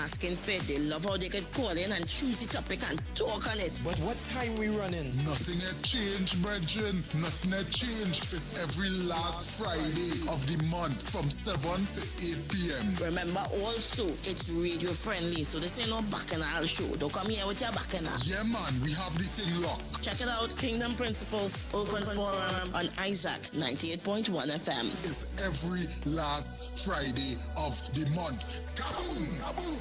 asking for it. They love how they can call in and choose the topic and talk on it. But what time we running? Nothing had changed, brethren. Nothing had changed. It's every last Friday of the month from 7 to 8 p.m. Remember also, it's radio friendly, so this ain't no bacchanal show. Don't come here with your bacchanal. Yeah, man, we have the thing locked. Check it out, Kingdom Principles Open Forum on Isaac 98.1 FM. It's every last Friday of the month. Kaboom! Kaboom!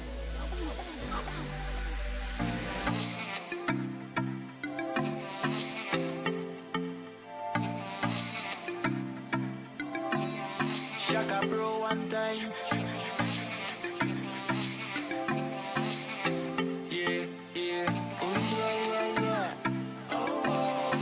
Shaka bro one time. Yeah, yeah. Oh yeah, yeah, yeah. Oh,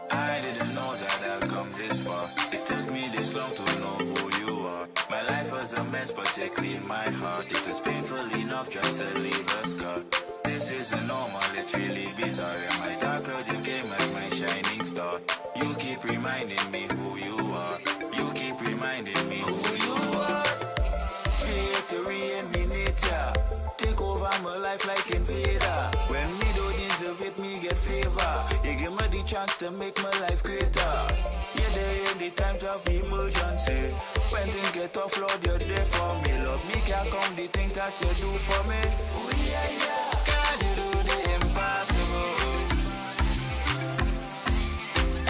I didn't know that I'd come this far. It took me this long to know who you are. My life was a mess, but it cleaned my heart. It was painful enough just to leave a scar. This isn't normal, it's really bizarre. In my dark cloud, you came as my shining star. You keep reminding me who you are. You keep reminding me who you are. Victory in me nature. Take over my life like invader. When me don't deserve it, me get favor. You give me the chance to make my life greater. Yeah, there in the times of emergency. When things get tough, Lord, you're there for me. Lord, me can't count the things that you do for me. Oh yeah, yeah. God, you do the impossible.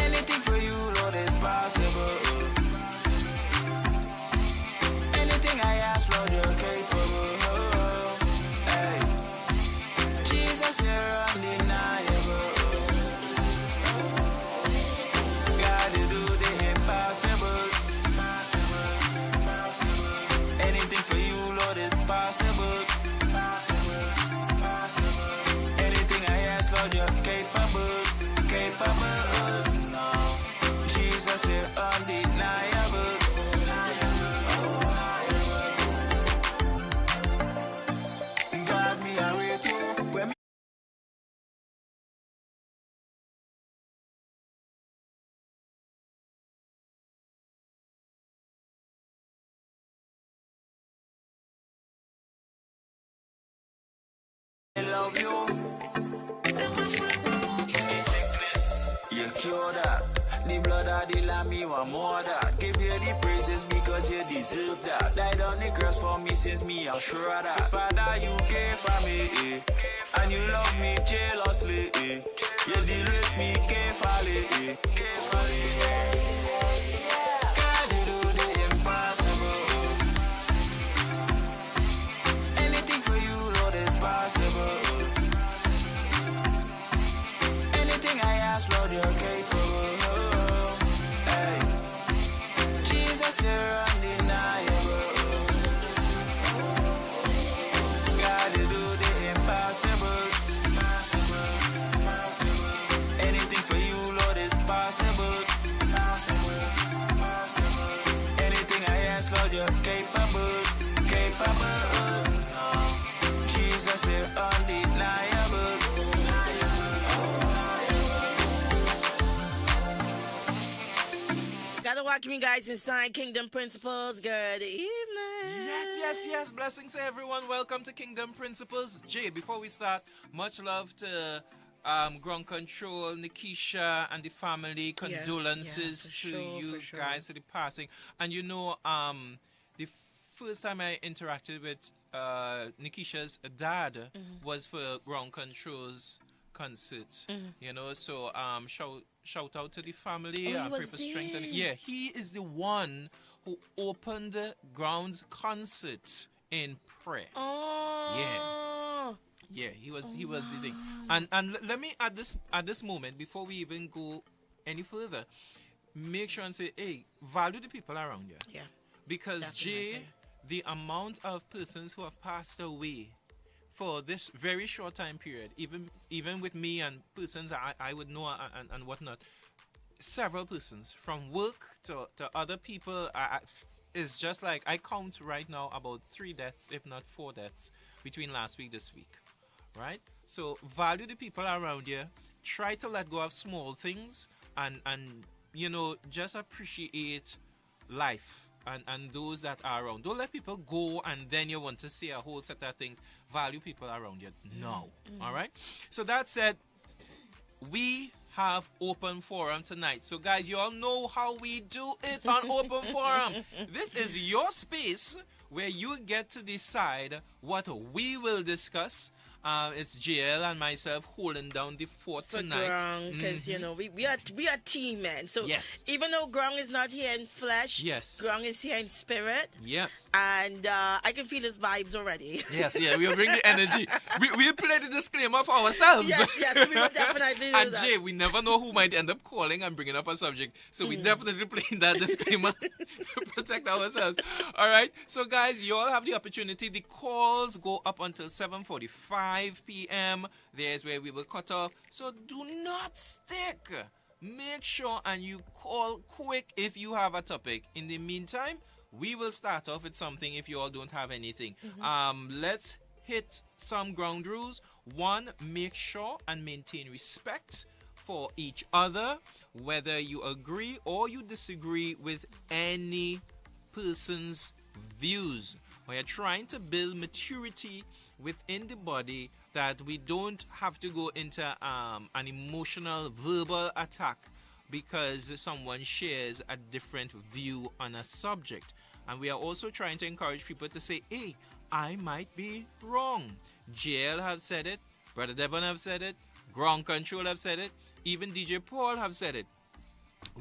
Anything for you, Lord, is possible. Anything I ask, Lord, you're capable. Hey, Jesus, you're undeniable. God, you do the impossible. Anything for you, Lord, is possible. Anything I ask, Lord, you're capable. Capable. No, Jesus, you're undeniable. God, me, I rate you. When I love you. The sickness, you cure that. The blood of the lamb, you want more that. Give you the praises because you deserve that. Died on the cross for me since me, I'm sure of that. 'Cause Father, you care for me, and you love me jealously, You deal with me carefully, God, you do the impossible. Anything for you, Lord, is possible. Anything I ask, Lord, you're capable. Hey, Jesus, you're undeniable. God, you do the impossible. Anything for you, Lord, is possible. Anything I ask, Lord, you're capable. No, Jesus, you're undeniable. Gotta welcome you guys inside Kingdom Principles. Good evening. Yes. Blessings to everyone. Welcome to Kingdom Principles. Jay, before we start, much love to Ground Control, Nikisha, and the family. Condolences to you guys for the passing. And you know, the first time I interacted with Nikisha's dad was for Ground Control's concert. You know, so shout out to the family. Oh, he was pray for there. strength. Yeah, he is the one who opened Ground's concert in prayer. Oh. Yeah, he was the thing. And let me at this moment, before we even go any further, make sure and say, hey, value the people around you. Yeah. Because Definitely. Jay, the amount of persons who have passed away for this very short time period, even with me and persons I would know and whatnot, several persons from work to other people, it's just like I count right now about 3 deaths, if not 4 deaths, between last week this week, right? So value the people around you. Try to let go of small things and you know, just appreciate life and those that are around. Don't let people go and then you want to say a whole set of things. Value people around you now. All right? So that said, we have open forum tonight. So guys, you all know how we do it on open forum. This is your space where you get to decide what we will discuss. It's JL and myself holding down the fort tonight. Because you know we are team, man. So yes, even though Grong is not here in flesh, yes, Grong is here in spirit. Yes, and I can feel his vibes already. Yes, yeah, we'll bring the energy. We play the disclaimer for ourselves. Yes, we will definitely do and that. Jay, we never know who might end up calling and bringing up a subject, so we definitely play that disclaimer to protect ourselves. All right, so guys, you all have the opportunity. The calls go up until 7:45 p.m. There's where we will cut off. So do not stick. Make sure and you call quick if you have a topic. In the meantime, we will start off with something if you all don't have anything. Let's hit some ground rules. One, make sure and maintain respect for each other, whether you agree or you disagree with any person's views. We are trying to build maturity within the body that we don't have to go into an emotional verbal attack because someone shares a different view on a subject. And we are also trying to encourage people to say, hey, I might be wrong. JL have said it, Brother Devon have said it, Ground Control have said it, even DJ Paul have said it.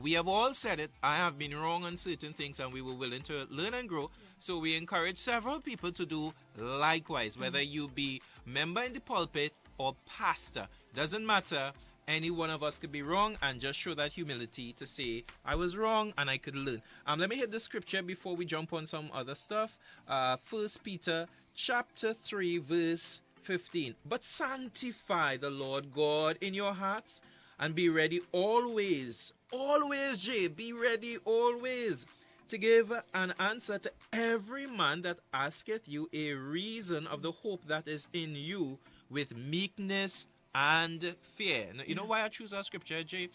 We have all said it. I have been wrong on certain things and we were willing to learn and grow. So we encourage several people to do likewise, whether you be member in the pulpit or pastor. Doesn't matter. Any one of us could be wrong and just show that humility to say, I was wrong and I could learn. Let me hit the scripture before we jump on some other stuff. 1 Peter chapter 3 verse 15. But sanctify the Lord God in your hearts and be ready always. Always, Jay, be ready always to give an answer to every man that asketh you a reason of the hope that is in you with meekness and fear. Now, you know why I choose our scripture, Jay?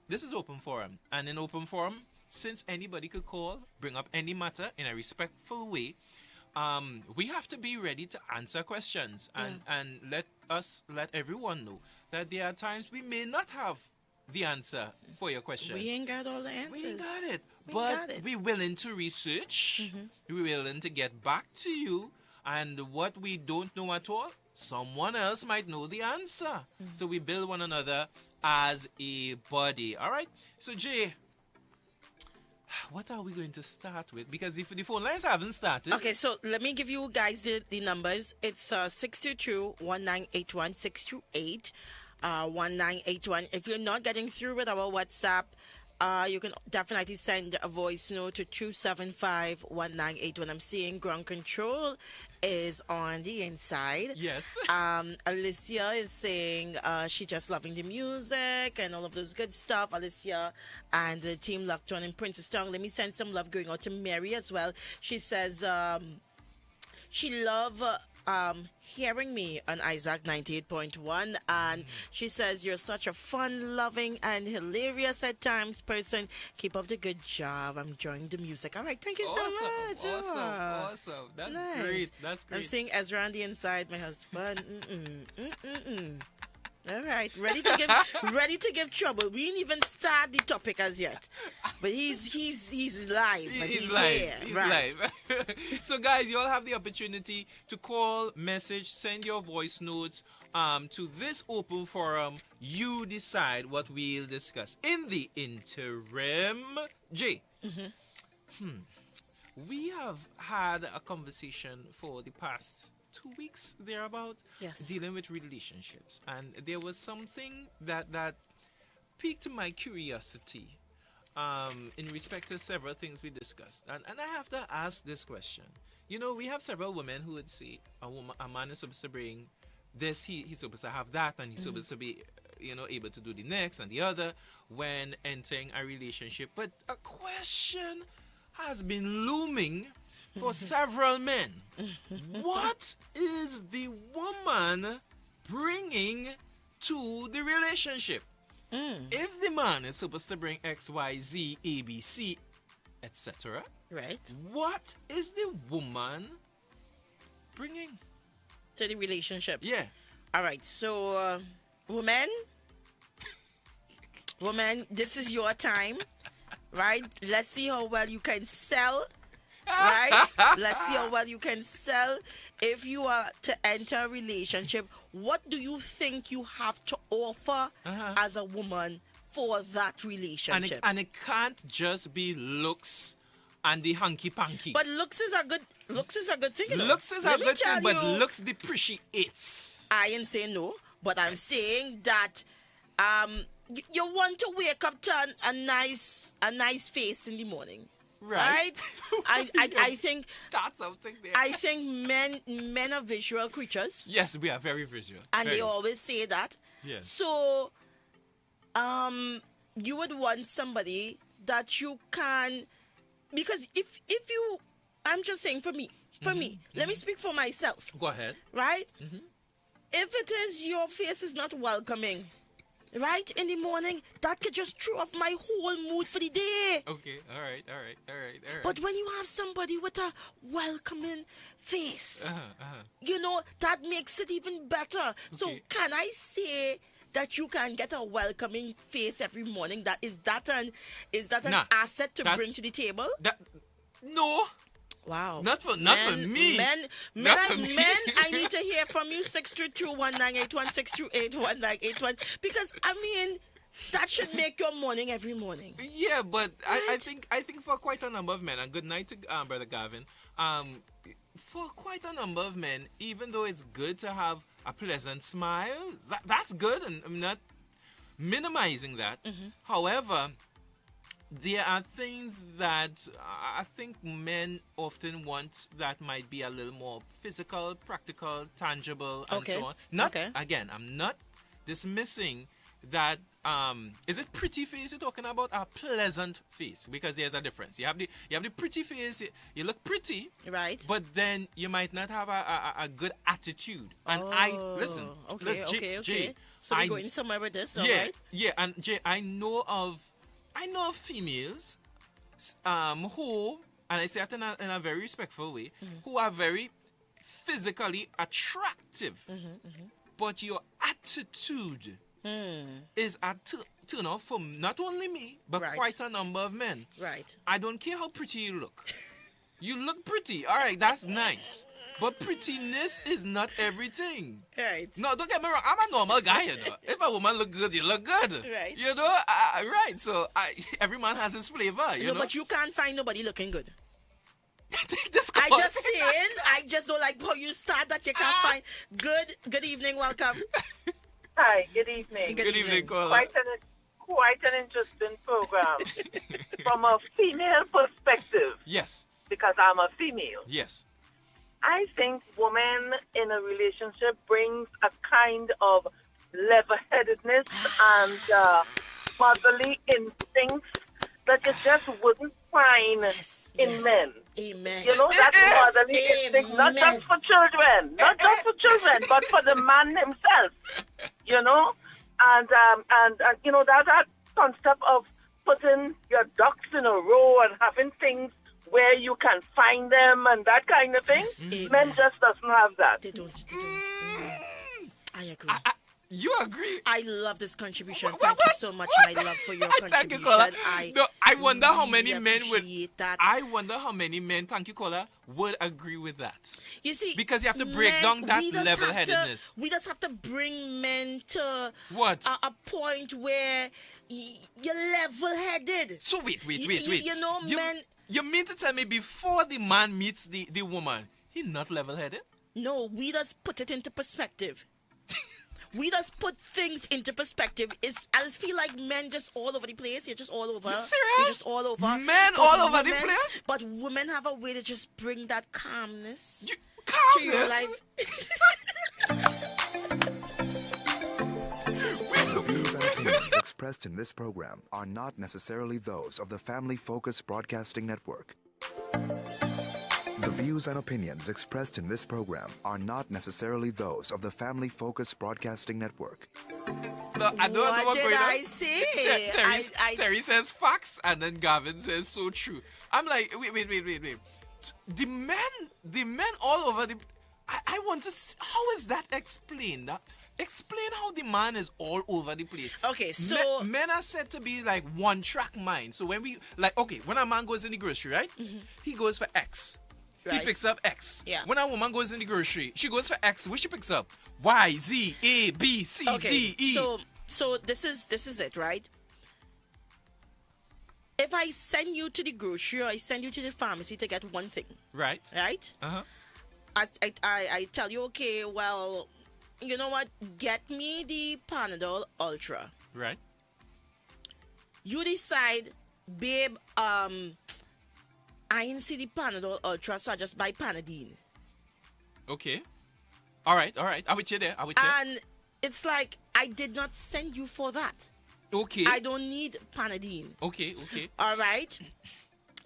This is open forum. And in open forum, since anybody could call, bring up any matter in a respectful way, we have to be ready to answer questions and let everyone know that there are times we may not have the answer for your question. We ain't got all the answers. We ain't got it. But we're willing to research. We're willing to get back to you. And what we don't know at all, someone else might know the answer. So we build one another as a body. All right? So, Jay, what are we going to start with? Because if the phone lines haven't started. Okay, so let me give you guys the numbers. It's 622-1981, 628 1981. If you're not getting through with our WhatsApp, you can definitely send a voice note to 275-1981. I'm seeing Ground Control is on the inside. Yes. Alicia is saying she just loving the music and all of those good stuff. Alicia and the team locked on in Princeton. Let me send some love going out to Mary as well. She says she love hearing me on Isaac 98.1, and she says you're such a fun, loving, and hilarious at times person. Keep up the good job. I'm enjoying the music. All right, thank you so much. Awesome. That's nice. great. That's great. I'm seeing Ezra on the inside, my husband. All right, ready to give trouble. We didn't even start the topic as yet, but he's live. He's live. here. He's right. live. So, guys, you all have the opportunity to call, message, send your voice notes to this open forum. You decide what we'll discuss. In the interim, Jay, we have had a conversation for the past 2 weeks thereabout, dealing with relationships, and there was something that piqued my curiosity in respect to several things we discussed, and I have to ask this question. You know, we have several women who would say a man is supposed to bring this, he's supposed to have that, and he's supposed to be able to do the next and the other when entering a relationship. But a question has been looming for several men. What is the woman bringing to the relationship? If the man is supposed to bring X, Y, Z, A, B, C, etc. Right. What is the woman bringing? To the relationship. Yeah. All right. So, women, this is your time, right? Let's see how well you can sell. Right? Let's see how well you can sell. If you are to enter a relationship, what do you think you have to offer as a woman for that relationship? And it can't just be looks and the hanky panky. But looks is a good thing. You know? Looks is a Let me good tell thing, but you, looks depreciates. I ain't saying no, but I'm saying that you want to wake up to a nice face in the morning. Right? I think Start something there. I think men are visual creatures, Yes, we are very visual. and Very. they always say that. Yes. So you would want somebody that you can, because if you, I'm just saying for me, let me speak for myself, Go ahead. right? If it is your face is not welcoming, right, in the morning, that could just throw off my whole mood for the day. Okay. All right. But when you have somebody with a welcoming face, you know, that makes it even better. So Okay. can I say that you can get a welcoming face every morning? Is that an Nah, asset to that's- bring to the table? No. Wow. Not for me. Men, Not for me. I need to hear from you. 632-1981, 628-1981. Because I mean, that should make your morning every morning. Yeah, but I Right. think for quite a number of men, and good night to Brother Gavin. For quite a number of men, even though it's good to have a pleasant smile, that's good, and I'm not minimizing that. However, there are things that I think men often want that might be a little more physical, practical, tangible, and Okay. so on. Not Okay. again, I'm not dismissing that. Is it pretty face you're talking about? A pleasant face, because there's a difference. You have the pretty face. You look pretty, Right. but then you might not have a good attitude. And I listen. Okay. Jay, So we're going somewhere with this, all right? yeah, and Jay, I know of females, who, and I say it in a very respectful way, who are very physically attractive, but your attitude is a turn off for not only me, but Right. quite a number of men. Right. I don't care how pretty you look. You look pretty, all right, that's nice. But prettiness is not everything. Right. No, don't get me wrong. I'm a normal guy, you know. If a woman look good, you look good. Right. You know, right. So every man has his flavor, you know. But you can't find nobody looking good. Take this I call. just saying, I just don't like how you start that you can't find. Good evening, welcome. Hi, good evening. Good Good evening, evening. caller. Quite an interesting program. From a female perspective, Yes, because I'm a female, yes. I think women in a relationship brings a kind of level-headedness and motherly instincts that you just wouldn't find Yes, in yes. men. Amen. You know, that motherly instinct, not Amen. just for children, but for the man himself. You know, and you know that concept of putting your ducks in a row and having things where you can find them and that kind of thing. Yes, amen. Men just doesn't have that. They don't. I agree. You agree? I love this contribution. What- Thank what- you so much, what? my love, for your Thank you, contribution. caller. No, I wonder how really many men would. appreciate that. I wonder how many men, thank you, caller, would agree with that. You see, Because you have to break men, down that we just have to- level-headedness. We just have to bring men to What? a point where you're level-headed. So wait. You know, men. You mean to tell me before the man meets the woman, he not level-headed? No, we just put it into perspective. We just put things into perspective. I just feel like men just all over the place. You're just all over. You You're serious? just all over. Men But all over the women- place? But women have a way to just bring that calmness to Calmness. your life. The views and opinions expressed in this program are not necessarily those of the Family Focus Broadcasting Network. The views and opinions expressed in this program are not necessarily those of the Family Focus Broadcasting Network. No, I don't know What what's did going on. I say? Terry says facts, and then Gavin says so true. I'm like, wait. The men all over the. I want to see, how is that explained? Explain how the man is all over the place. Okay, so men are said to be like one track mind. So when we when a man goes in the grocery, right? He goes for X. Right. He picks up X. Yeah. When a woman goes in the grocery, she goes for X. Which she picks up? Y, Z, A, B, C, okay, D, E. so this is it, right? If I send you to the grocery or I send you to the pharmacy to get one thing, Right. right? Uh-huh. I tell you, okay, well, you know what? Get me the Panadol Ultra. Right. You decide, babe, I ain't see the Panadol Ultra, so I just buy Panadine. Okay. All right. I with you there. And it's like, I did not send you for that. Okay. I don't need Panadine. Okay. All right?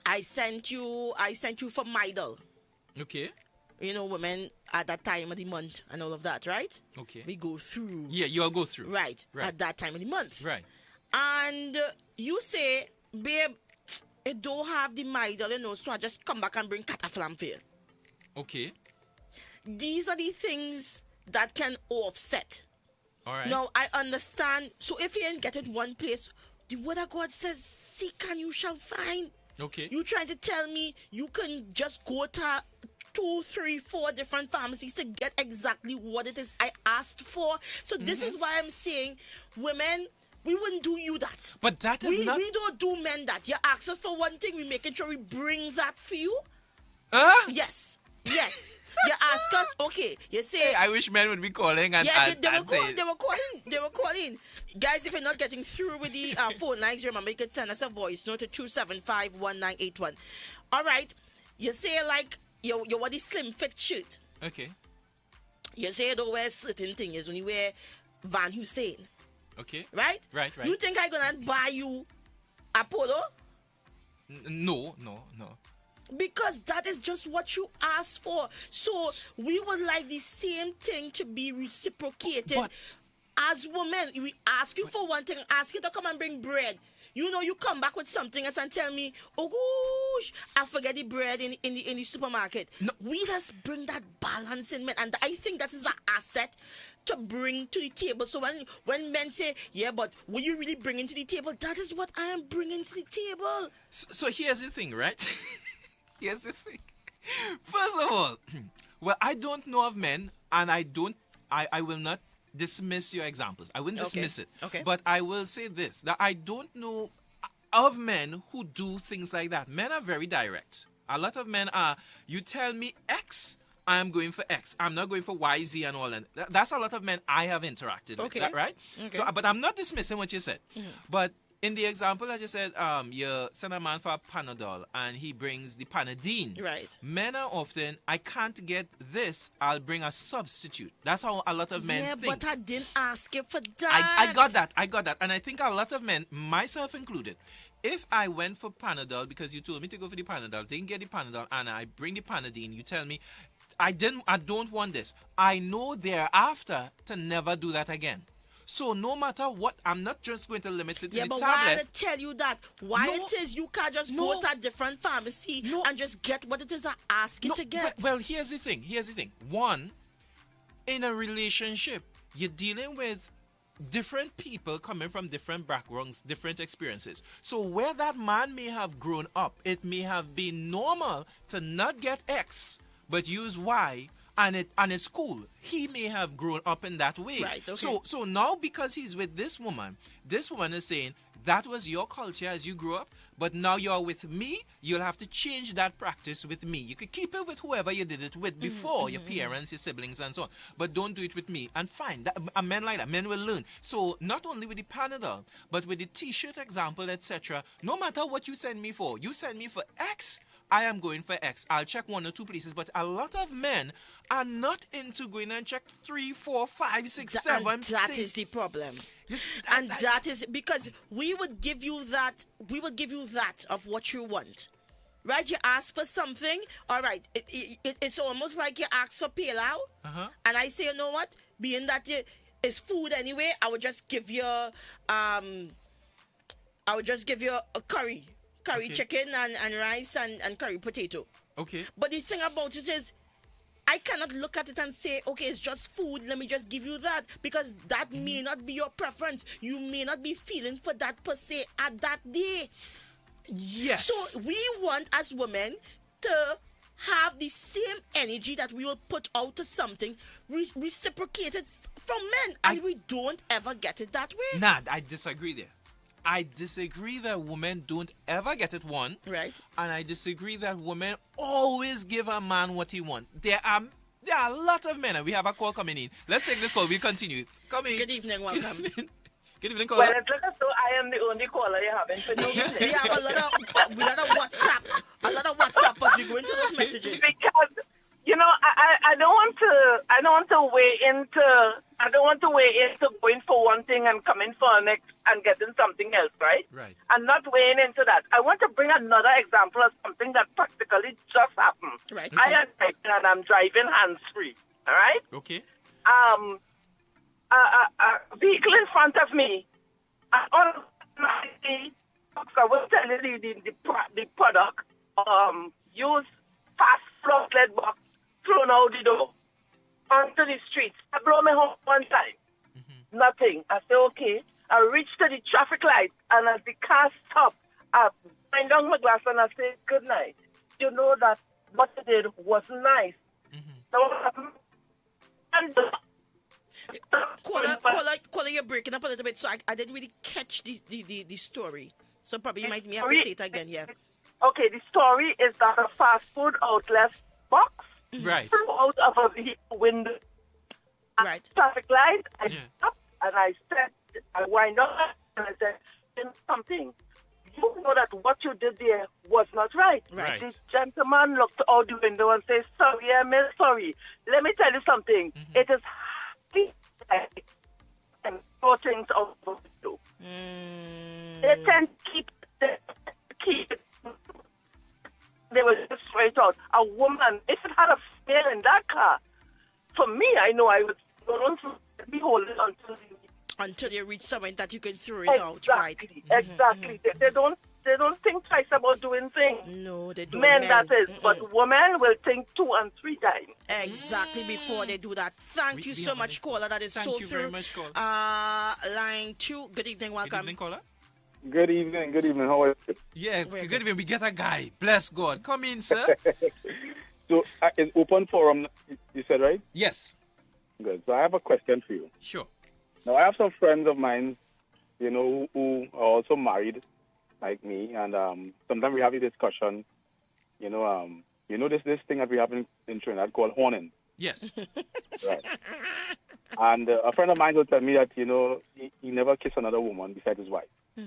I sent you for Midol. Okay. You know, women at that time of the month and all of that, right? Okay. We go through. Yeah, you all go through. Right. At that time of the month. Right. And you say, babe, it don't have the Midol, you know, so I just come back and bring Cataflam for you. Okay. These are the things that can offset. All right. Now, I understand. So if you ain't get it one place, the word of God says, seek and you shall find. Okay. You trying to tell me you can just go to 2, 3, 4 different pharmacies to get exactly what it is I asked for? So this is why I'm saying, women, we wouldn't do you that. But that is not. We don't do men that. You ask us for one thing, we making sure we bring that for you. Huh? Yes. You ask us, okay. You say, I wish men would be calling and yeah, and, they and say, were calling. Guys, if you're not getting through with the phone lines, remember you can send us a voice note to 275-1981. All right. You say like you wear the slim fit shirt. Okay. You say you don't wear certain things, only wear Van Hussein. Okay. Right? Right. You think I'm gonna buy you a polo? No. Because that is just what you asked for. So we would like the same thing to be reciprocated. But- as women, we ask you for one thing, ask you to come and bring bread. You know, you come back with something else and tell me, oh gosh, I forget the bread in the supermarket. No. We just bring that balance in men, and I think that is an asset to bring to the table. So when men say, yeah, but what you really bringing to the table? That is what I am bringing to the table. So here's the thing, right? Here's the thing. First of all, well, I don't know of men, and I will not dismiss your examples. I wouldn't dismiss it. Okay. But I will say this, that I don't know of men who do things like that. Men are very direct. A lot of men are, you tell me X, I am going for X. I'm not going for Y, Z, and all that. That's a lot of men I have interacted Okay. with, right? Okay. So, but I'm not dismissing what you said. But in the example that you said, you send a man for a Panadol and he brings the Panadine. Right. Men are often, I can't get this, I'll bring a substitute. That's how a lot of men Yeah, think. but I didn't ask you for that. I got that. And I think a lot of men, myself included, if I went for Panadol because you told me to go for the Panadol, didn't get the Panadol, and I bring the Panadine, you tell me, I don't want this. I know thereafter to never do that again. So no matter what, I'm not just going to limit it to Yeah, the but tablet. why I tell you that? Why No. it is you can't just No. go to a different pharmacy No. and just get what it is I ask you No, to get? Well, here's the thing. One, in a relationship, you're dealing with different people coming from different backgrounds, different experiences. So where that man may have grown up, it may have been normal to not get X, but use Y. And it's cool. He may have grown up in that way. Right, okay. So now because he's with this woman is saying, that was your culture as you grew up, but now you're with me, you'll have to change that practice with me. You could keep it with whoever you did it with before, your parents, your siblings, and so on, but don't do it with me. And fine, men like that, men will learn. So not only with the Panadol, but with the t-shirt example, etc., no matter what you send me for, you send me for X, I am going for X. I'll check 1 or 2 places, but a lot of men are not into going and check 3, 4, 5, 6, 7. And that things. is the problem. Yes, And that's- that is because we would give you that of what you want. right? You ask for something. All right. It's almost like you ask for paylout. And I say, you know what? Being that it's food anyway, I would just give you a curry Okay. chicken and rice and curry potato. Okay. But the thing about it is, I cannot look at it and say, okay, it's just food, let me just give you that. Because that may not be your preference. You may not be feeling for that per se at that day. Yes. So we want as women to have the same energy that we will put out to something reciprocated from men. And we don't ever get it that way. Nah, I disagree there. I disagree that women don't ever get it one. Right. And I disagree that women always give a man what he wants. There are a lot of men, and we have a call coming in. Let's take this call. We'll continue. Come in. Good evening, welcome. Good evening, caller. Well, it's like as though I am the only caller you're having for We today. have a lot of WhatsApp. A lot of WhatsApp as we go into those messages. Because I don't want to weigh into going for one thing and coming for the next and getting something else, right? Right. I'm not weighing into that. I want to bring another example of something that practically just happened. Right. I am driving and I'm driving hands free. All right. Okay. A vehicle in front of me. On I was telling you the product. Use fast floodlet box thrown out the door onto the streets. I blow me home one time. Nothing. I say okay. I reach to the traffic light and as the car stopped, I wind down my glass and I say good night. You know that what I did was nice. And Caller, you're breaking up a little bit, so I didn't really catch the story. So probably you might have to say it again, yeah. Okay, the story is that a fast food outlet box Right. flew out of a vehicle window. Right. Traffic light. I Yeah. stopped and I said, I wind up and I said, "You know something. You know that what you did there was not right." Right. This gentleman looked out the window and said, "Sorry, I'm sorry. Let me tell you something. It is and throw things out the window. They tend to keep it. They were just straight out. A woman, if it had a female in that car, for me, I know I would be holding Until you reach somewhere that you can throw it out, right? Exactly. They don't think twice about doing things. No, they don't. Men, that is. But women will think 2 and 3 times. Exactly before they do that. Thank you so much, caller. That is Thank so you through. very much, caller. Line 2. Good evening, Good welcome. evening, caller. Good evening. How are you? Yeah, it's Very good when we get a guy. Bless God. Come in, sir. So, it's open forum, you said, right? Yes. Good. So, I have a question for you. Sure. Now, I have some friends of mine, who are also married, like me, and sometimes we have a discussion, this thing that we have in Trinidad called horning. Yes. Right. And a friend of mine will tell me that, he never kissed another woman besides his wife.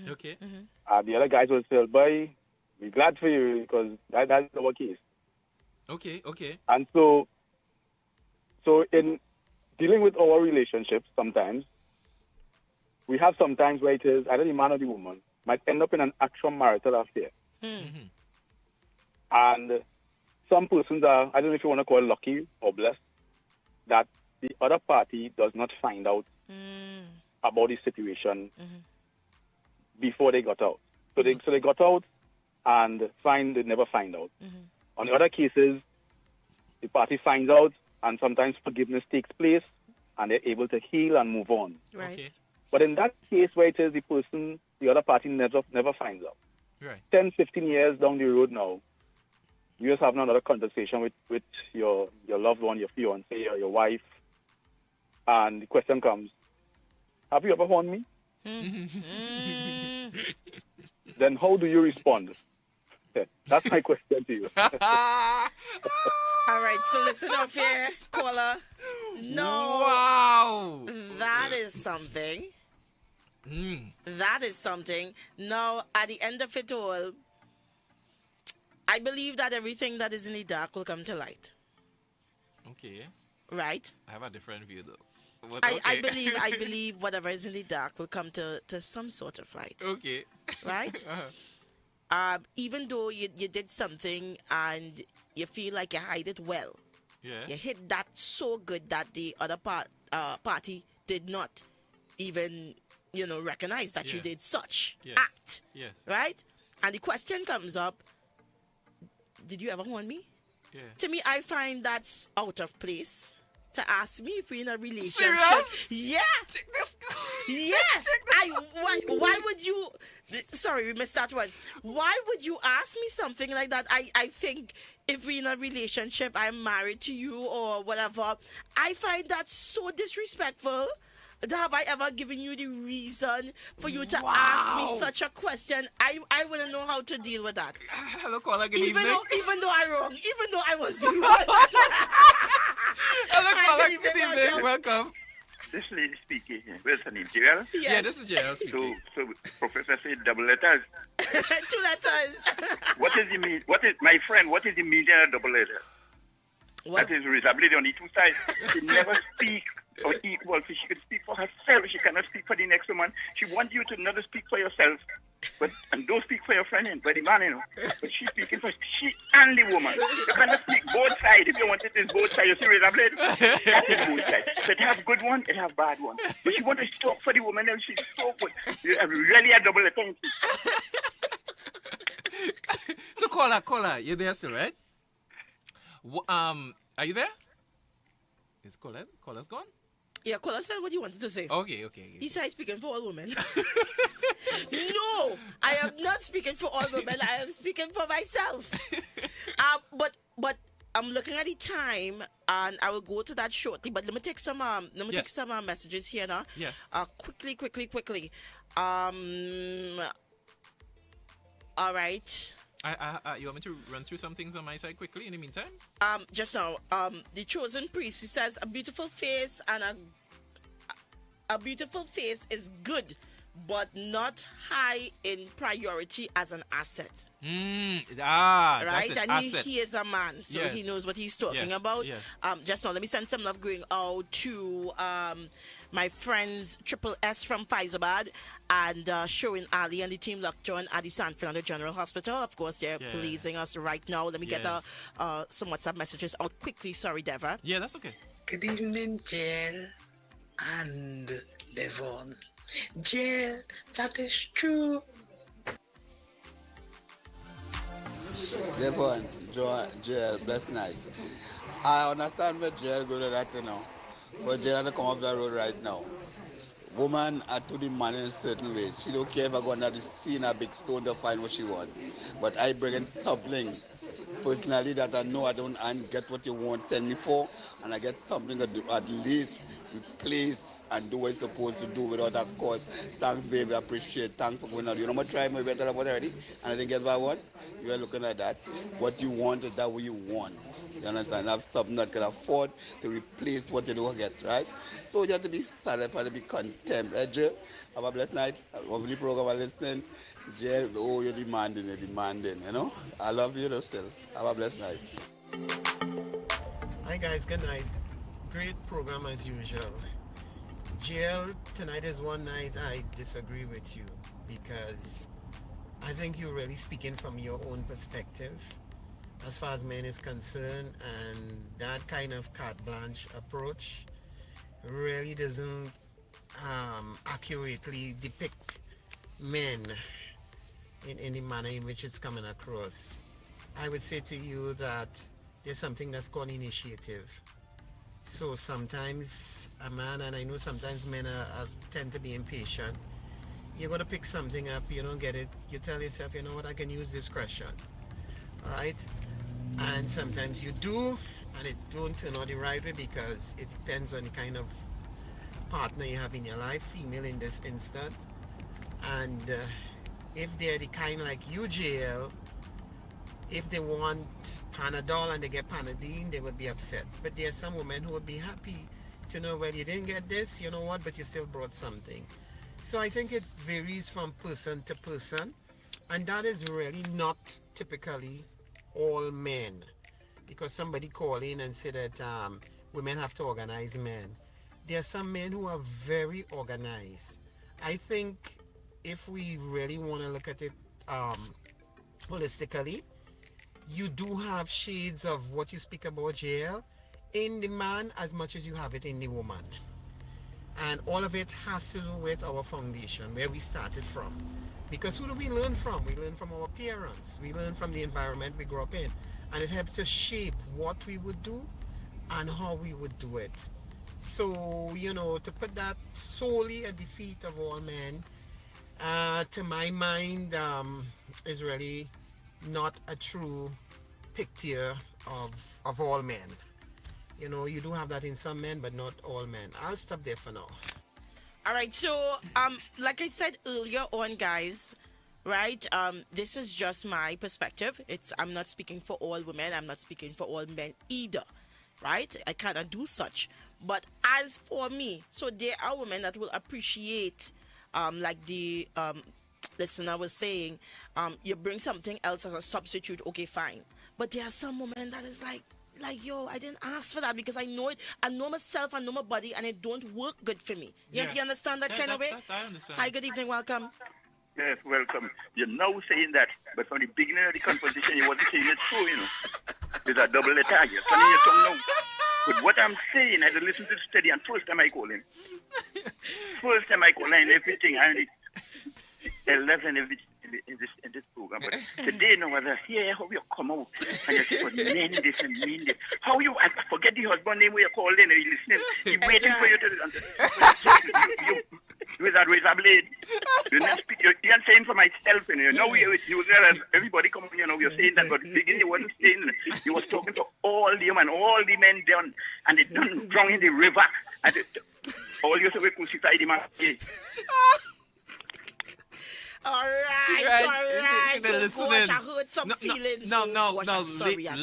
Okay. The other guys will say, boy, we're glad for you because that's our case. Okay. And so in dealing with our relationships, sometimes we have sometimes where it is either the man or the woman might end up in an actual marital affair. And some persons are, I don't know if you want to call it lucky or blessed, that the other party does not find out about the situation before they got out. So they got out and they never find out. On the other cases, the party finds out and sometimes forgiveness takes place and they're able to heal and move on. Right. Okay. But in that case where it is the other party never finds out. Right. 10, 15 years down the road now, you're just having another conversation with your loved one, your fiancé or your wife, and the question comes, have you ever horned me? Then how do you respond? That's my question to you. All right, so listen up here, caller. No. Wow. That is something. That is something. Now, at the end of it all, I believe that everything that is in the dark will come to light. Okay. Right? I have a different view though. But I okay. believe whatever is in the dark will come to some sort of light. Okay. Right? even though you did something and you feel like you hide it well, Yeah. you hit that so good that the other party did not even, recognize that you Yeah. did such Yes. act, Yes. right? And the question comes up, did you ever want me? Yeah. To me, I find that's out of place to ask me if we're in a relationship. Serious? Yeah. Check this. Yeah. Why would you? Sorry, we missed that one. Why would you ask me something like that? I think if we're in a relationship, I'm married to you or whatever. I find that so disrespectful. Have I ever given you the reason for you to ask me Wow. such a question? I wouldn't know how to deal with that. Hello, caller. Good Even evening. though I wrong, even though I was the one. Hello, I caller. didn't Good even evening. know. Welcome. This lady speaking. Where's her name? Gerald? Yes. Yeah, this is JL speaking. So Professor said double letters. 2 letters. What is the mean? What is my friend? What is the meaning of double letter? What? That is responsibility on the two sides. She never speak or equal. So she can speak for herself. She cannot speak for the next woman. She wants you to not speak for yourself, and don't speak for your friend, but the man, But she's speaking for she and the woman. You cannot speak both sides. If you want it, it's both sides. You see responsibility? That is both sides. So it have good one, it have bad one. But she want to talk for the woman, and she's so good. You have really a double attention. So, caller, you're there still, right? Are you there? Is caller's gone? Yeah, Kola said what you wanted to say. Okay. He said he's speaking for all women. No, I am not speaking for all women. I am speaking for myself. But I'm looking at the time, and I will go to that shortly. But let me take some messages here now. Yes. Quickly. All right. You want me to run through some things on my side quickly in the meantime? Just now, the chosen priest, he says a beautiful face and a beautiful face is good, but not high in priority as an asset. Right? Right? That's it. And Asset. he is a man, so Yes. he knows what he's talking Yes, about. yes. Just now, let me send some love going out to my friends Triple S from Faizabad and Sherwin Ali and the team locked on at the San Fernando General Hospital. Of course, they're Yeah. blazing us right now. Let me get Yes. some WhatsApp messages out quickly. Sorry, Deva. Yeah, that's okay. Good evening, Jill and Devon. Jill, that is true. Devon, Joel, blessed night. I understand where Joel go to that, but Joel had to come up that road right now. Woman are to the man in a certain way. She don't care if I go under the scene a big stone to find what she wants. But I bring in something personally that I know I don't and get what you want send me for, and I get something that do at least replace and do what it's supposed to do without that cost. Thanks, baby, I appreciate. Thanks for going out. You know what try my better about already? And I didn't get what I want. You are looking at that. What you want is that what you want. You understand? Have something that can afford to replace what you don't get, right? So you have to be silent and be content. Jill, have a blessed night. Lovely program I'm listening. Jill, oh, you're demanding, I love you though still. Have a blessed night. Hi guys, good night. Great program as usual. JL, tonight is one night I disagree with you because I think you're really speaking from your own perspective as far as men is concerned, and that kind of carte blanche approach really doesn't accurately depict men in the manner in which it's coming across. I would say to you that there's something that's called initiative. So sometimes a man, and I know sometimes men tend to be impatient, you're going to pick something up, you don't get it, you tell yourself, you know what, I can use discretion. All right? And sometimes you do, and it don't turn out the right way because it depends on the kind of partner you have in your life, female in this instant. And if they're the kind like you, JL, if they want Panadol and they get Panadine, they would be upset. But there are some women who would be happy to know, well, you didn't get this, you know what, but you still brought something. So I think it varies from person to person, and that is really not typically all men, because somebody called in and said that women have to organize men. There are some men who are very organized. I think if we really want to look at it holistically, you do have shades of what you speak about, JL, in the man as much as you have it in the woman. And all of it has to do with our foundation, where we started from. Because who do we learn from? We learn from our parents. We learn from the environment we grew up in. And it helps us shape what we would do and how we would do it. So, to put that solely at the feet of all men, to my mind, is really not a true picture of all men. You do have that in some men, but not all men. I'll stop there for now. All right, so like I said earlier on, guys, right? This is just my perspective. I'm not speaking for all women. I'm not speaking for all men either, right? I cannot do such. But as for me, so there are women that will appreciate, like the listener was saying, you bring something else as a substitute. Okay, fine. But there are some women that is like, yo, I didn't ask for that because I know it. I know myself, I know my body, and it don't work good for me. You understand that kind of way? I understand. Hi, good evening, welcome. Yes, welcome. You're now saying that, but from the beginning of the conversation, you wasn't saying it so, There's a double letter. You're turning your tongue now. But what I'm saying, I had to listen to the study, and first time I call in. Everything, I only 11 everything. In this program, but today, now, as I hear how you come out and you say, men this and men this. How you, I forget the husband name where you call in and you listening. He's waiting for you to. You with that razor blade. You're not speaking. You're saying for myself, Now you as everybody come on, you're saying that, but beginning you wasn't saying that. You was talking to all the women, all the men done, and they done drown in the river. And all you say we crucify the man. All right. Oh gosh, I hurt some feelings. No, sorry, okay?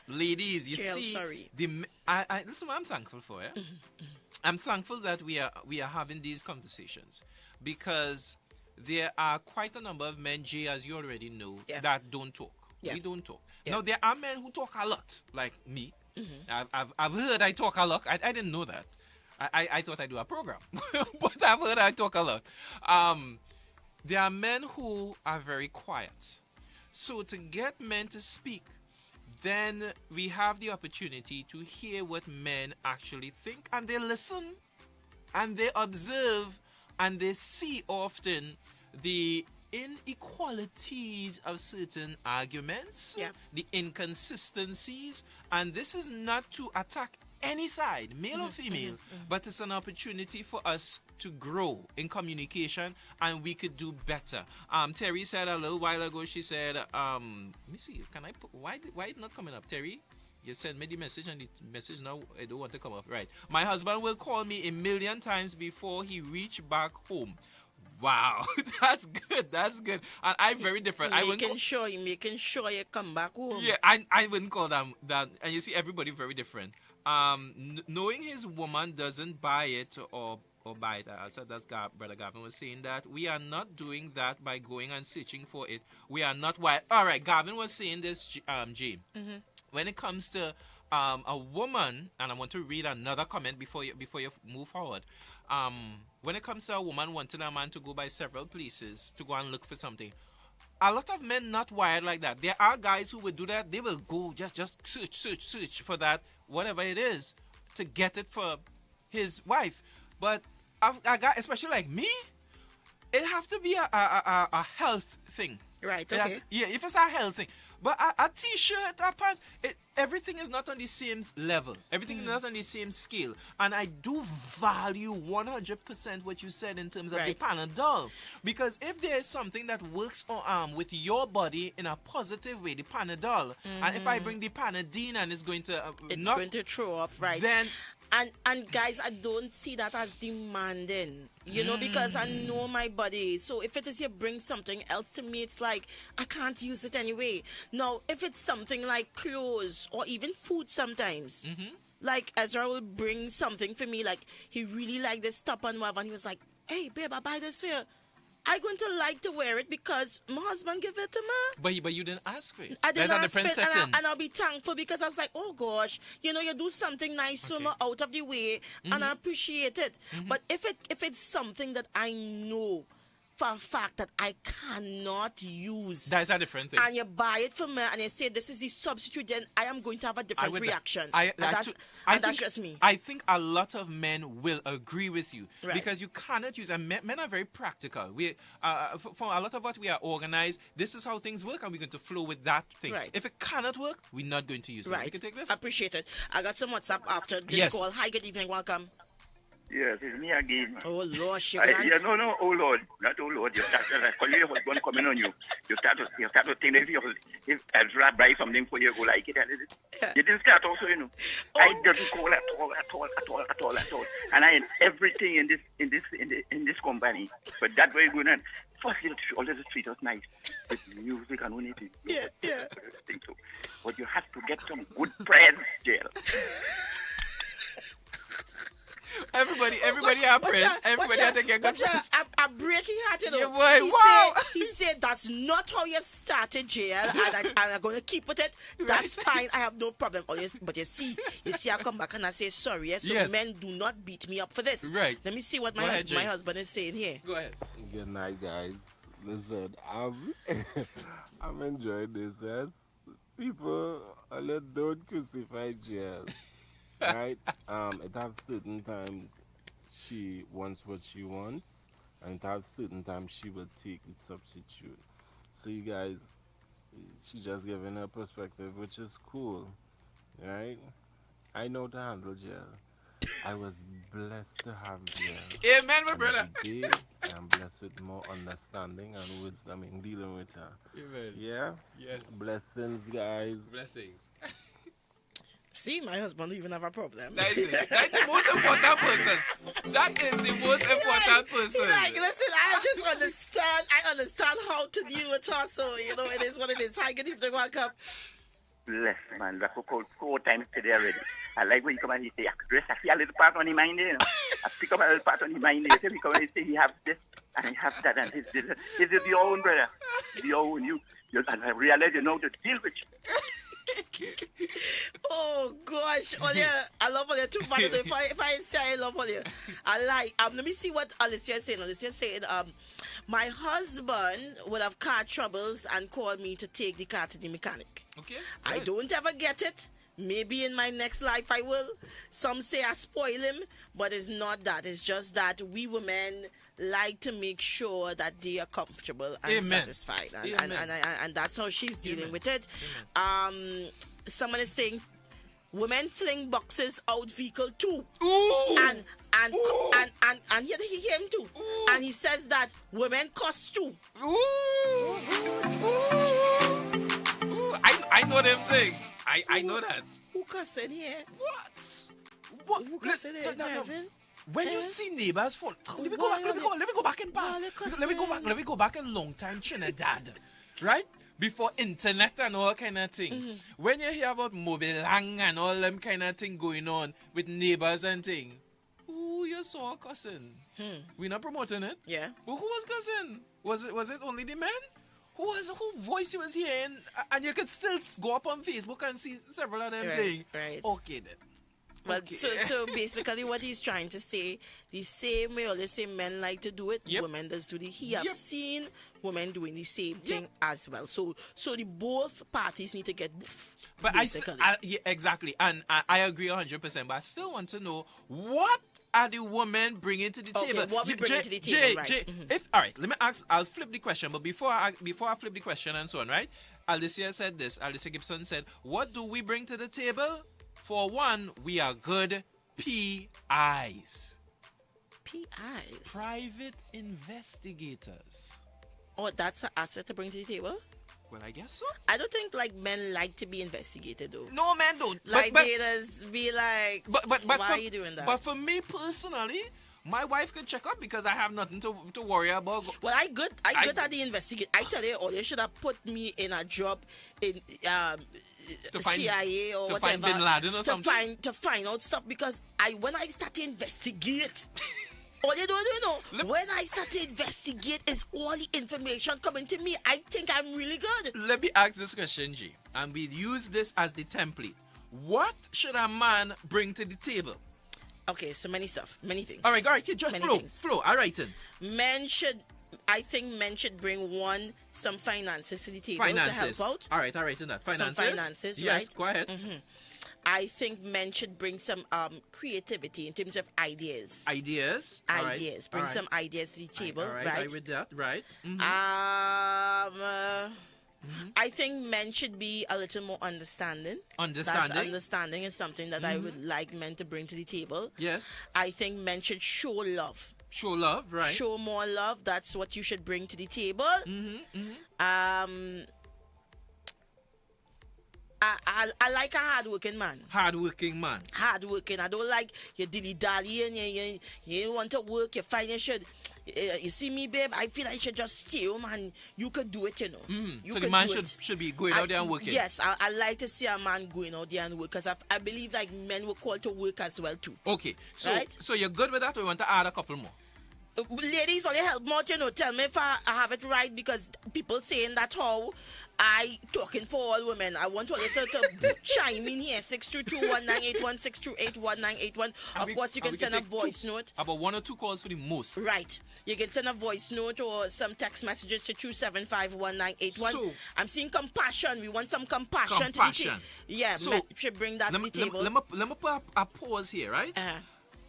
ladies, you Jill, see, sorry. This is what I'm thankful for. Yeah? I'm thankful that we are having these conversations because there are quite a number of men, Jay, as you already know, that don't talk. Yeah. We don't talk. Yeah. Now there are men who talk a lot, like me. I've heard I talk a lot. I didn't know that. I thought I do a program, but I've heard I talk a lot. There are men who are very quiet. So to get men to speak, then we have the opportunity to hear what men actually think, and they listen, and they observe, and they see often the inequalities of certain arguments, the inconsistencies, and this is not to attack any side, male or female, but it's an opportunity for us to grow in communication, and we could do better. Terry said a little while ago, she said, let me see, can I put, why it not coming up, Terry? You sent me the message, and the message now, I don't want to come up. Right. My husband will call me a million times before he reach back home. Wow, that's good. That's good. And I'm very different. Making sure you come back home. Yeah, I wouldn't call them that. And you see, everybody very different. Knowing his woman doesn't buy it or buy it. I said that's Brother Gavin was saying that we are not doing that by going and searching for it. We are not wild. All right, Gavin was saying this, Jay. When it comes to a woman, and I want to read another comment before you move forward. When it comes to a woman wanting a man to go by several places to go and look for something, a lot of men not wired like that. There are guys who would do that. They will go just search for that, whatever it is, to get it for his wife. But a guy, especially like me, it have to be a health thing. Right, okay. If it's a health thing. But a t-shirt, a pants, everything is not on the same level. Everything is not on the same scale. And I do value 100% what you said in terms of the Panadol. Because if there is something that works with your body in a positive way, the Panadol, and if I bring the Panadine and it's going to... going to throw off, right? Then... And guys, I don't see that as demanding, because I know my body. So if it is you bring something else to me, it's like, I can't use it anyway. Now, if it's something like clothes or even food sometimes, like Ezra will bring something for me, like he really liked this top and whatever, and he was like, hey, babe, I buy this for you. I'm going to like to wear it because my husband gave it to me. But you didn't ask for it. I didn't ask for it, and I'll be thankful because I was like, oh gosh, you do something nice so much out of the way, and I appreciate it. But if it's something that I know for a fact that I cannot use. That's a different thing. And you buy it from me and you say this is the substitute, then I am going to have a different reaction. That's just me. I think a lot of men will agree with you because you cannot use, and men are very practical. We, for a lot of what we are organized, this is how things work, and we're going to flow with that thing. Right. If it cannot work, we're not going to use it. We can take this. Appreciate it. I got some WhatsApp after this call. Hi, good evening, welcome. Yes, it's me again. Oh Lord, no, oh Lord, not oh Lord. You start to your husband coming on you. You start to think that if Ezra buy something for you, go like it. You didn't start also, you know. I didn't call at all. And I had everything in this company, but that way good. And first, you always treat us nice with music and anything. Yeah. So. But you have to get some good friends, jail. Everybody have friends. Everybody have to get good friends. I'm breaking heart, you know. Yeah, boy, he said that's not how you started jail, and I'm going to keep with it. That's fine. I have no problem. But you see, I come back and I say sorry. So men do not beat me up for this. Right. Let me see what my husband is saying here. Go ahead. Good night, guys. Listen, I'm enjoying this. Yes? People don't crucify jail. Right? It have certain times she wants what she wants, and it have certain times she will take the substitute. So you guys, she just giving her perspective, which is cool, right? I know to handle jail. I was blessed to have jail. Amen, my brother. Today, I'm blessed with more understanding and wisdom in dealing with her. Amen. Yeah? Yes. Blessings, guys. Blessings. See, my husband don't even have a problem. That's the most important person. That is the most important person. Like, listen, I understand how to deal with her, so, you know, it is what it is. Hi, good evening, welcome. Bless, man. That's called 4 times today already. I like when you come and you say, I see a little part on his mind there, you know. I pick up a little part on his mind there. So you come and you say, he has this, and he has that, and this. This is your own, brother. Your own. You and I realize you know to deal with you. Oh gosh, Olia, I love Olia too much. If I say I love Olia, I like. Let me see what Alicia is saying. Alicia is saying, my husband would have car troubles and call me to take the car to the mechanic. Okay. I don't ever get it. Maybe in my next life I will. Some say I spoil him, but it's not that. It's just that we women like to make sure that they are comfortable and satisfied. And that's how she's dealing with it. Someone is saying women fling boxes out vehicle too. Ooh. And here he him too. Ooh. And he says that women cost too. Ooh. I know them thing. I know that. Who cussing here? What? Who cussing here? When you see neighbors fall, let me go back and pass. Let me go back in long time Trinidad, right? Before internet and all kind of thing. Mm-hmm. When you hear about mobile hang and all them kind of thing going on with neighbors and thing, who you saw cussing? We're not promoting it. Yeah. But who was cussing? Was it only the men? Who voice you was hearing? And you could still go up on Facebook and see several of them things. Right. Okay then. Well, okay. so basically what he's trying to say, the same way all the same men like to do it, women does do he have seen women doing the same thing as well. So the both parties need to get both. But exactly. And I agree 100%, but I still want to know what are the women bringing to the table? What we bringing to the table, right? All right, let me ask, I'll flip the question, but before I flip the question and so on, right? Alicia said this, Alicia Gibson said, what do we bring to the table? For one, we are good PIs. PIs? Private investigators. Oh, that's an asset to bring to the table? Well, I guess so. I don't think men like to be investigated though. No, men don't. Like they just be like, why are you doing that? But for me personally, my wife could check up because I have nothing to worry about. Well, I good at the investigate. I tell you, or they should have put me in a job in CIA or to whatever. Find Bin Laden or something. To find out stuff because when I start to investigate. All you don't know, when I start to investigate, is all the information coming to me. I think I'm really good. Let me ask this question, G, and we use this as the template. What should a man bring to the table? Okay, so many things. All right, you just flow. All right, then. Men should I think men should bring some finances to the table Finances. to help out. All right, in that. Finances. Some finances, yes, right? Go ahead. I think men should bring some creativity in terms of ideas. Ideas. All right. Ideas. Bring All right. some ideas to the table, All right. right? I read that. Right. I think men should be a little more understanding. Understanding is something that I would like men to bring to the table. Yes. I think men should show love. Show love, right? Show more love. That's what you should bring to the table. I like a hardworking man. Hardworking man. Hardworking. I don't like you dilly-dally and you want to work, you find you should. You see me, babe, I feel I should just stay home and you could do it, you know. You So could the man do it. should be going out there and working. Yes, I like to see a man going out there and work because I believe like men were called to work as well too. Okay. So Right? so you're good with that, or you want to add a couple more? Ladies, only help me out, you know. Tell me if I have it right because people saying that how I talking for all women. I want all you to chime in here. 622-1981, 628-1981. Of course, you can send a voice note. About 1 or 2 calls for the most. Right. You can send a voice note or some text messages to 275-1981. So, I'm seeing compassion. We want some compassion. To the table. Yeah, So, men should bring that to the table. Let me put a pause here, right?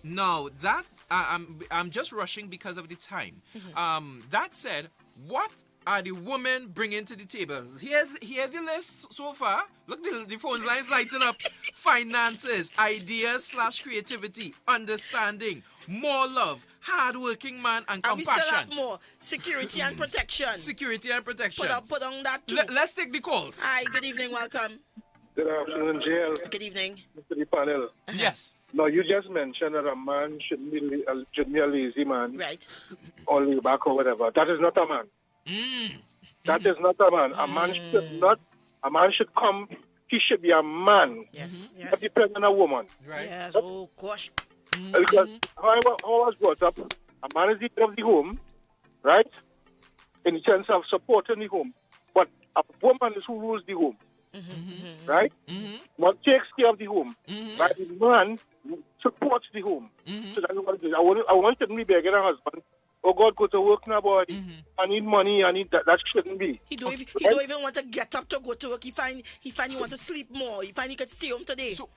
Now that I'm just rushing because of the time. That said, what are the women bringing to the table? Here's the list so far. Look, the phone lines lighting up. Finances, ideas / creativity, understanding, more love, hardworking man, and compassion. And we still have more. Security and protection. Security and protection. Put on that too. Let's take the calls. Hi, good evening, welcome. Good afternoon, Jail. Good evening. Mr. the panel. Yes. No, you just mentioned that a man shouldn't be a lazy man. Right. Or lay back or whatever. That is not a man. That is not a man. A man should come, he should be a man. Yes. Not depend on a woman. Right. Yes, oh gosh. Because how I was brought up, a man is the head of the home, right? In the sense of supporting the home. But a woman is who rules the home. Right? One takes care of the home. Right? The man supports the home. So that's what it is. I want him to be begging a husband. Oh God, go to work now, boy. I need money. I need that. That shouldn't be. He don't even want to get up to go to work. He find he want to sleep more. He find he could stay home today. So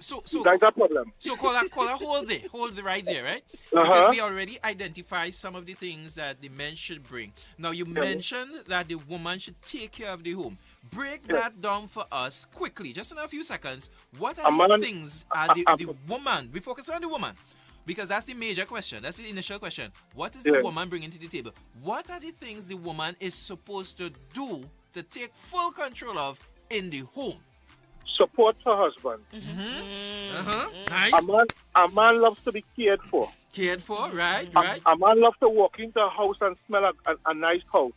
that's a problem. So call a hold it right there, right? Because we already identified some of the things that the men should bring. Now you mentioned that the woman should take care of the home. Break that down for us quickly, just in a few seconds. What are the things the woman? We focus on the woman. Because that's the major question. That's the initial question. What is the woman bringing to the table? What are the things the woman is supposed to do to take full control of in the home? Support her husband. Nice. A man loves to be cared for. Cared for, right. A man loves to walk into a house and smell a nice house.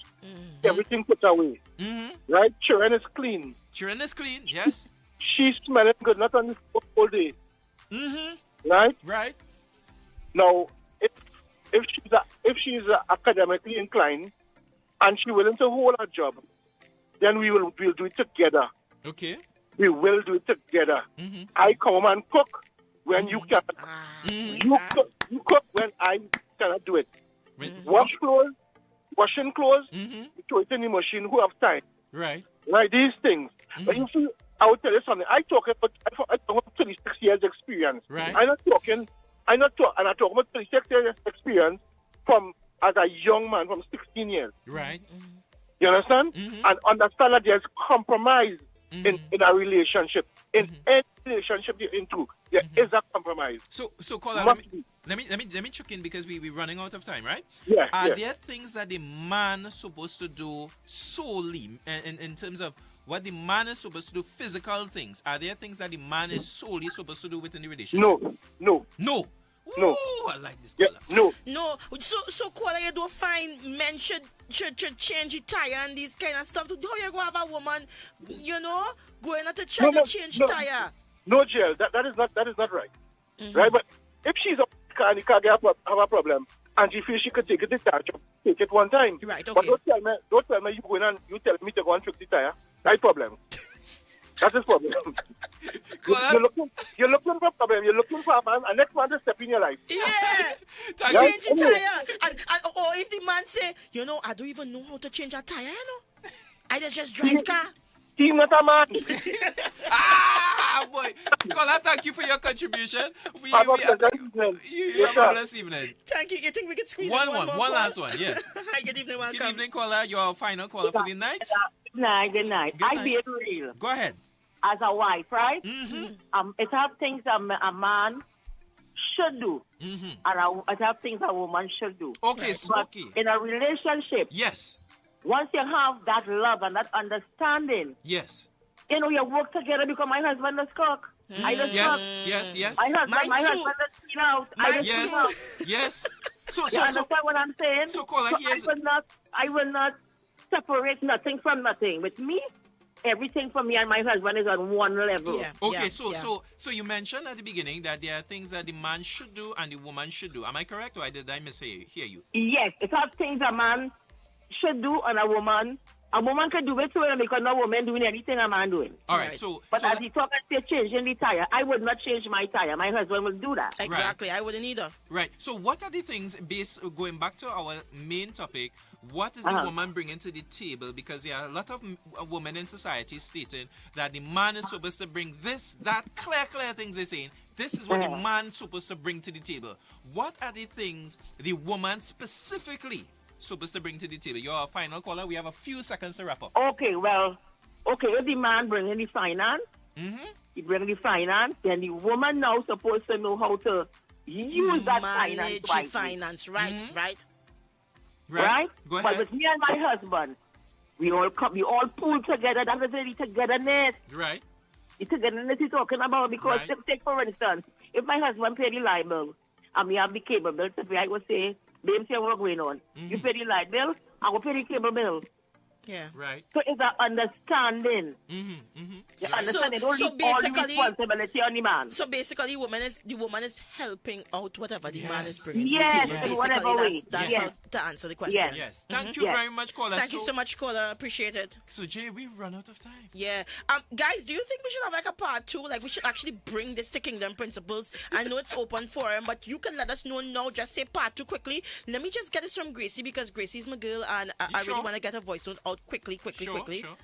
Everything put away. Right? Children is clean. Children is clean, yes. She's smelling good, not on the whole day. Right? Right. Now, if she's academically inclined and she's willing to hold her job, then we'll do it together. Okay. We will do it together. I come home and cook when you can. You cook when I cannot do it. Washing clothes, you throw it in the machine. Who have time? Right. Right. These things. But you see, I will tell you something. I talk about 36 years experience. Right. I'm not talking about 36 years experience from as a young man from 16 years. Right. You understand? And understand that there's compromise in a relationship. In any relationship you're into, there is a compromise. So caller, let me check in because we're running out of time, right? Yeah. Are there things that the man is supposed to do solely in terms of what the man is supposed to do, physical things? Are there things that the man is solely supposed to do within the relationship? No. Ooh, I like this caller. No. So caller, you don't find men should change the tire and these kind of stuff. How you go have a woman, going out to try to change tire? No, Jill, that is not right. Right? But if she's a car and the car have a problem and she feels she could take it to tire, take it one time. Right, okay. But don't tell me you going and you tell me to go and fix the tire. Right problem. That's his problem. You're looking for problem. You're looking for a man, and next man to step in your life. Yeah. Right? Change the tire. Or if the man say, I don't even know how to change a tire, I just drive car. Team not a man. Boy. Kola, thank you for your contribution. You Have have a a blessed evening. Thank you. You think we could squeeze One in one more one call? last one, yes. Hi, good evening, welcome. Good evening, caller. Your final caller for the night. Good night. Good I night. be real. Go ahead. As a wife, right? Mm-hmm. It have things a man should do, and it have things a woman should do. Okay, but okay. in a relationship, Yes. once you have that love and that understanding, Yes. you work together because my husband does cook. I just cook. Yes. My husband does clean out. I just clean out. Yes. So, You understand what I'm saying? So, caller, here's... I will not separate nothing from nothing. With me, everything for me and my husband is on one level. Okay, so you mentioned at the beginning that there are things that the man should do and the woman should do. Am I correct, or did I mishear you? Yes, it have things a man should do and a woman can do it too because no woman doing anything a man doing. All right, But as he talk and say changing the tire, I would not change my tire. My husband will do that. Exactly, I wouldn't either. Right. So what are the things, going back to our main topic, what is the woman bringing to the table? Because there are a lot of women in society stating that the man is supposed to bring this, that, clear things they're saying. This is what the man is supposed to bring to the table. What are the things the woman specifically supposed to bring to the table? Your final caller. We have a few seconds to wrap up. Okay, if the man bringing the finance, he bring the finance, then the woman now supposed to know how to use that finance Manage wisely. finance, right? Right? Go But ahead. with me and my husband, we all pull together. That is the togetherness. Right. The togetherness he's talking about because take for instance, if my husband pay the light bill and we have the cable bill to pay, I would say, babe, see what's going on. You pay the light bill, I will pay the cable bill. Yeah. Right. So it's an understanding. You understand? They don't leave all the responsibility on the man. So basically, the woman is helping out whatever the man is bringing Yes, to the table. in whatever way. That's Yes. how to answer the question. Yes. Thank you very much, caller. Thank you so much, caller. Appreciate it. So, Jay, we've run out of time. Yeah. Guys, do you think we should have like a part 2? Like we should actually bring this to Kingdom Principles. I know it's open forum, but you can let us know now. Just say part 2 quickly. Let me just get this from Gracie because Gracie's my girl and I really want to get her voice note out quickly. Sure.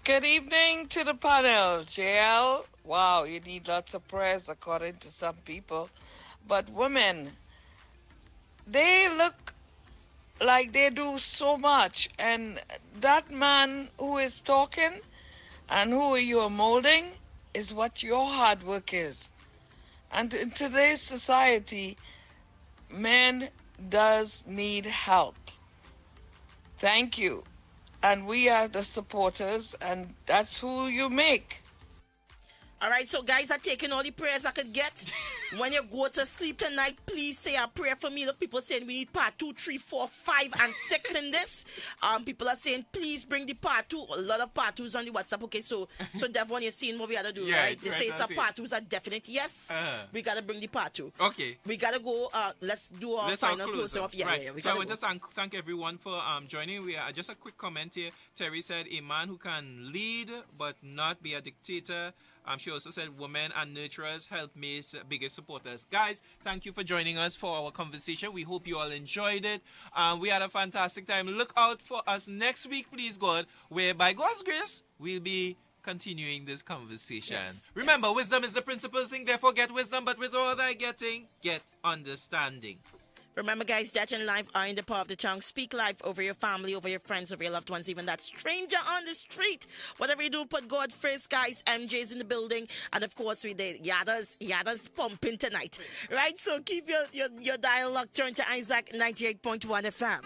Good evening to the panel, JL. Wow, you need lots of prayers according to some people. But women, they look like they do so much. And that man who is talking and who you are molding is what your hard work is. And in today's society, men does need help. Thank you. And we are the supporters, and that's who you make. All right, so guys are taking all the prayers I could get. When you go to sleep tonight, please say a prayer for me. Look, people saying we need part 2, 3, 4, 5, and 6 in this. People are saying please bring the part 2. A lot of part 2s on the WhatsApp. Okay, so Devon, you're seeing what we gotta do, right? They say it's a part 2 is a definite yes. We gotta bring the part 2. Okay. We gotta go. Let's do our final closing off. Yeah, right. yeah. So I want to thank everyone for joining. We are just a quick comment here. Terry said, "A man who can lead but not be a dictator." She also said, "Women and nurturers help me biggest supporters." Guys, thank you for joining us for our conversation. We hope you all enjoyed it. We had a fantastic time. Look out for us next week, please God, where by God's grace, we'll be continuing this conversation. Remember, wisdom is the principal thing. Therefore, get wisdom, but with all thy getting, get understanding. Remember, guys, death and life are in the power of the tongue. Speak life over your family, over your friends, over your loved ones, even that stranger on the street. Whatever you do, put God first, guys. MJ's in the building. And, of course, we did Yada's pumping tonight. Right? So keep your dialogue turned to Isaac 98.1 FM.